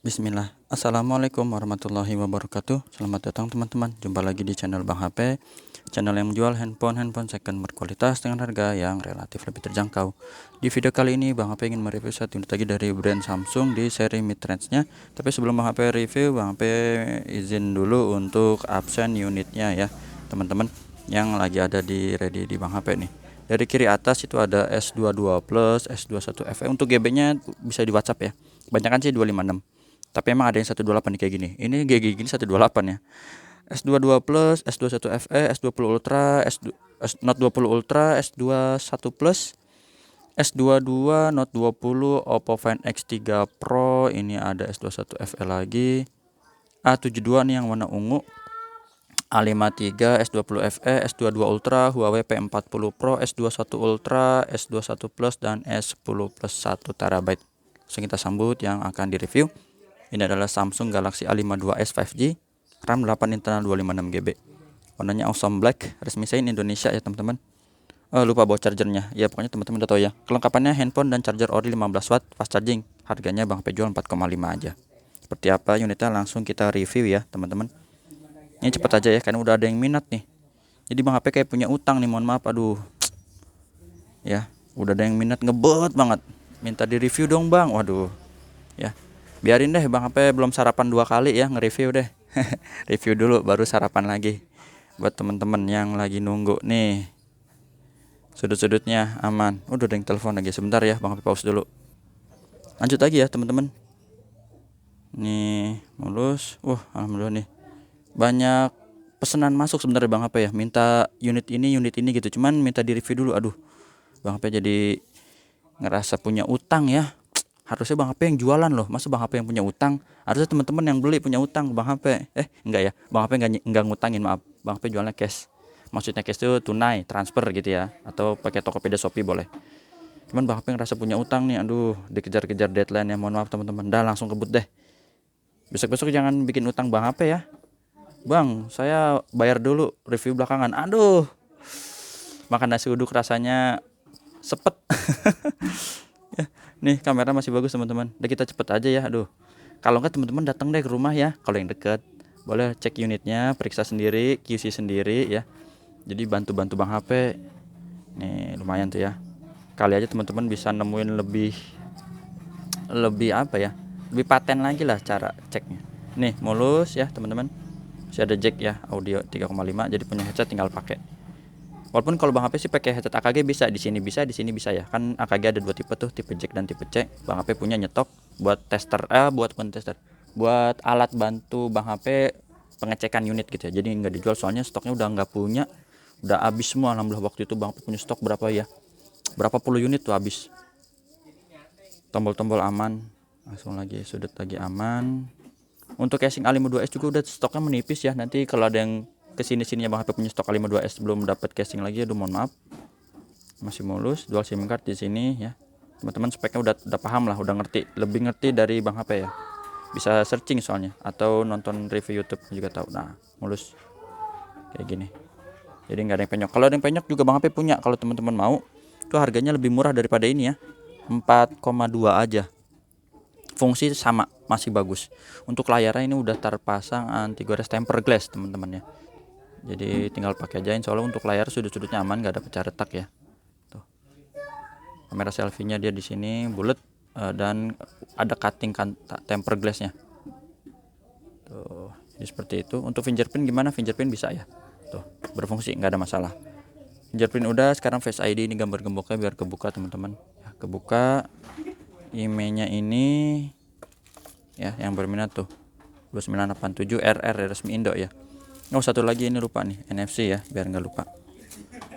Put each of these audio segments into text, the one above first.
Bismillah. Assalamualaikum warahmatullahi wabarakatuh. Selamat datang teman-teman. Jumpa lagi di channel Bang HP, channel yang menjual handphone second berkualitas dengan harga yang relatif lebih terjangkau. Di video kali ini Bang HP ingin mereview satu unit lagi dari brand Samsung di seri mid range-nya. Tapi sebelum Bang HP review, Bang HP izin dulu untuk absen unitnya ya, teman-teman yang lagi ada di ready di Bang HP nih. Dari kiri atas itu ada S22 Plus, S21 FE. Untuk GB-nya bisa di WhatsApp ya. Kebanyakan sih 256. Tapi emang ada yang 128 nih kayak gini. Ini GG gini 128 ya. S22 Plus, S21 FE, S20 Ultra, Note 20 Ultra, S21 Plus, S22 Note 20, Oppo Find X3 Pro, ini ada S21 FE lagi. A72 nih yang warna ungu. A53, S20 FE, S22 Ultra, Huawei P40 Pro, S21 Ultra, S21 Plus, dan S10 Plus 1 TB. Langsung kita sambut yang akan direview. Ini adalah Samsung Galaxy A52s 5G, RAM 8 internal 256GB. Warnanya awesome black, resmi sign Indonesia ya teman-teman. Lupa bawa chargernya. Ya pokoknya teman-teman udah tahu ya. Kelengkapannya handphone dan charger ori 15 watt fast charging. Harganya Bang HP jual 4,5 aja. Seperti apa unitnya langsung kita review ya teman-teman. Ini cepat aja ya karena udah ada yang minat nih. Jadi Bang HP kayak punya utang nih, mohon maaf, aduh. Ya, udah ada yang minat ngebet banget. Minta di review dong Bang. Waduh. Ya. Biarin deh Bang HP belum sarapan 2 kali ya nge-review deh. Review dulu baru sarapan lagi. Buat teman-teman yang lagi nunggu nih. Sudut-sudutnya aman. Udah ada yang telepon lagi, sebentar ya Bang HP pause dulu. Lanjut lagi ya teman-teman. Nih, mulus. Alhamdulillah nih. Banyak pesanan masuk sebenarnya Bang HP ya. Minta unit ini gitu. Cuman minta di review dulu. Aduh. Bang HP jadi ngerasa punya utang ya. Harusnya Bang HP yang jualan loh, masa Bang HP yang punya utang? Harusnya teman-teman yang beli punya utang Bang HP. Enggak ya, Bang HP enggak ngutangin, maaf. Bang HP jualnya cash. Maksudnya cash itu tunai, transfer gitu ya, atau pakai Tokopedia Shopee boleh. Cuman Bang HP ngerasa punya utang nih, aduh, dikejar-kejar deadline ya, mohon maaf teman-teman. Dah langsung kebut deh. Besok-besok jangan bikin utang Bang HP ya. Bang, saya bayar dulu, review belakangan. Aduh. Makan nasi uduk rasanya sepet. Ya, nih kamera masih bagus teman-teman. Udah kita cepet aja ya. Aduh. Kalau enggak teman-teman datang deh ke rumah ya. Kalau yang deket boleh cek unitnya, periksa sendiri, QC sendiri ya. Jadi bantu-bantu Bang HP. Nih lumayan tuh ya. Kali aja teman-teman bisa nemuin lebih apa ya? Lebih paten lagi lah cara ceknya. Nih mulus ya teman-teman. Masih ada jack ya, audio 3,5. Jadi punya headset tinggal pakai. Walaupun kalau Bang HP sih pakai headset AKG bisa, di sini bisa ya. Kan AKG ada 2 tipe tuh, tipe jack dan tipe C. Bang HP punya nyetok buat tester, bukan tester. Buat alat bantu Bang HP pengecekan unit gitu ya. Jadi nggak dijual soalnya stoknya udah nggak punya. Udah habis semua, alhamdulillah. Waktu itu Bang HP punya stok berapa ya? Berapa puluh unit tuh habis. Tombol-tombol aman. Langsung lagi sudut lagi aman. Untuk casing A52s juga udah stoknya menipis ya. Nanti kalau ada yang kesini-sininya Bang HP punya stok A52s belum dapat casing lagi, aduh mohon maaf. Masih mulus, dual SIM card di sini ya. Teman-teman speknya udah paham lah, udah ngerti, lebih ngerti dari Bang HP ya. Bisa searching soalnya atau nonton review YouTube juga tahu. Nah, mulus kayak gini. Jadi nggak ada yang penyok. Kalau ada yang penyok juga Bang HP punya. Kalau teman-teman mau, itu harganya lebih murah daripada ini ya. 4,2 aja. Fungsi sama, masih bagus. Untuk layarnya ini udah terpasang anti gores tempered glass teman-teman ya. Jadi tinggal pakai aja, soalnya untuk layar sudut-sudutnya aman, nggak ada pecah retak ya. Tuh. Kamera selfie-nya dia di sini bulat dan ada cutting tempered glass-nya. Tuh, jadi seperti itu. Untuk fingerprint gimana? Fingerprint bisa ya. Tuh, berfungsi, nggak ada masalah. Fingerprint udah, sekarang Face ID ini gambar gemboknya biar kebuka teman-teman. Ya, kebuka. IMEI-nya ini ya yang berminat tuh 2987 RR resmi Indo ya. Satu lagi ini lupa nih, NFC ya, biar nggak lupa.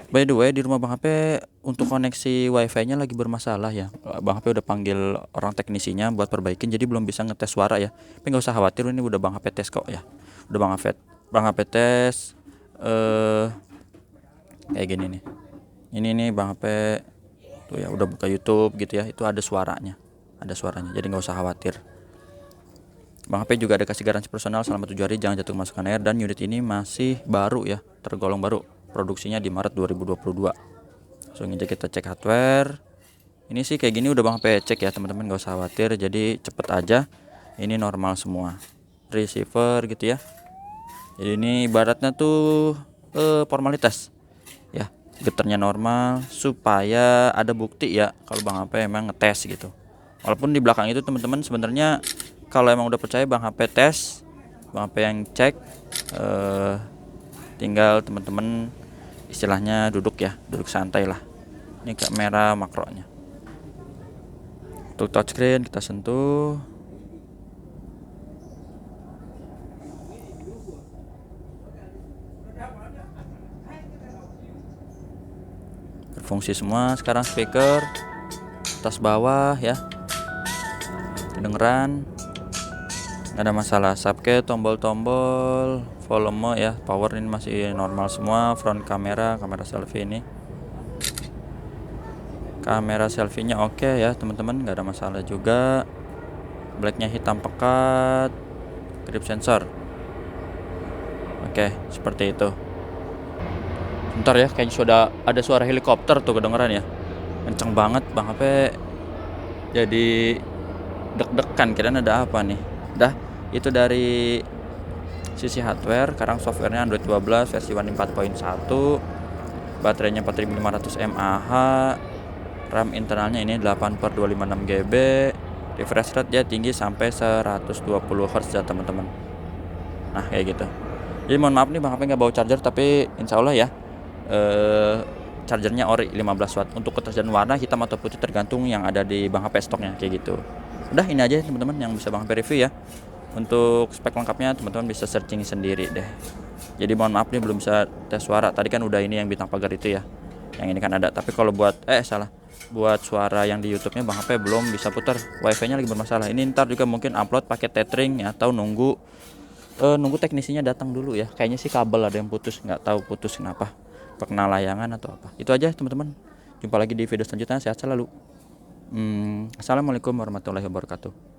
By the way, di rumah Bang HP untuk koneksi WiFi-nya lagi bermasalah ya. Bang HP udah panggil orang teknisinya buat perbaikin, jadi belum bisa ngetes suara ya. Tapi nggak usah khawatir, ini udah Bang HP tes kok ya. Udah Bang HP tes kayak gini nih. Ini nih Bang HP tuh ya, udah buka YouTube gitu ya. Itu ada suaranya. Jadi nggak usah khawatir. Bang HP juga ada kasih garansi personal selama 7 hari, jangan jatuh kemasukan air, dan unit ini masih baru ya, tergolong baru. Produksinya di Maret 2022. Langsung aja kita cek hardware. Ini sih kayak gini udah Bang HP cek ya teman-teman, gak usah khawatir. Jadi cepet aja. ini normal semua. Receiver gitu ya. Jadi ini ibaratnya tuh formalitas ya, getarnya normal supaya ada bukti ya kalau Bang HP emang ngetes gitu. Walaupun di belakang itu teman-teman sebenarnya kalau emang udah percaya Bang HP tes, Bang HP yang cek, tinggal teman-teman istilahnya duduk santai lah. Ini kamera makronya. Untuk touchscreen kita sentuh. Berfungsi semua. Sekarang speaker atas bawah ya, kedengeran, nggak ada masalah. Subke, tombol-tombol, volume ya, power ini masih normal semua. Front kamera selfie ini, kamera selfie-nya oke ya teman-teman, nggak ada masalah juga. Blacknya hitam pekat, grip sensor oke, seperti itu. Bentar ya, kayaknya sudah ada suara helikopter tuh kedengeran ya, kenceng banget. Bang HP jadi deg-degan, kirain ada apa nih. Dah, itu dari sisi hardware. Sekarang softwarenya Android 12 versi One 4.1, baterainya 4500 mAh, RAM internalnya ini 8/256 GB, refresh rate dia tinggi sampai 120 Hz ya teman-teman. Nah kayak gitu. Jadi mohon maaf nih Bang HP nggak bawa charger, tapi insya Allah ya chargernya ori 15 watt. Untuk ketersediaan warna hitam atau putih tergantung yang ada di Bang HP stoknya kayak gitu. Udah, ini aja teman-teman yang bisa Bang HP review ya. Untuk spek lengkapnya teman-teman bisa searching sendiri deh. Jadi mohon maaf nih belum bisa tes suara. Tadi kan udah ini yang bintang pagar itu ya, yang ini kan ada. Tapi kalau buat buat suara yang di YouTube-nya Bang HP belum bisa putar, wifi-nya lagi bermasalah. Ini ntar juga mungkin upload pakai tethering ya, atau nunggu teknisinya datang dulu ya. Kayaknya sih kabel ada yang putus, nggak tahu putus kenapa, kena layangan atau apa. Itu aja teman-teman, jumpa lagi di video selanjutnya. Sehat selalu. Assalamualaikum warahmatullahi wabarakatuh.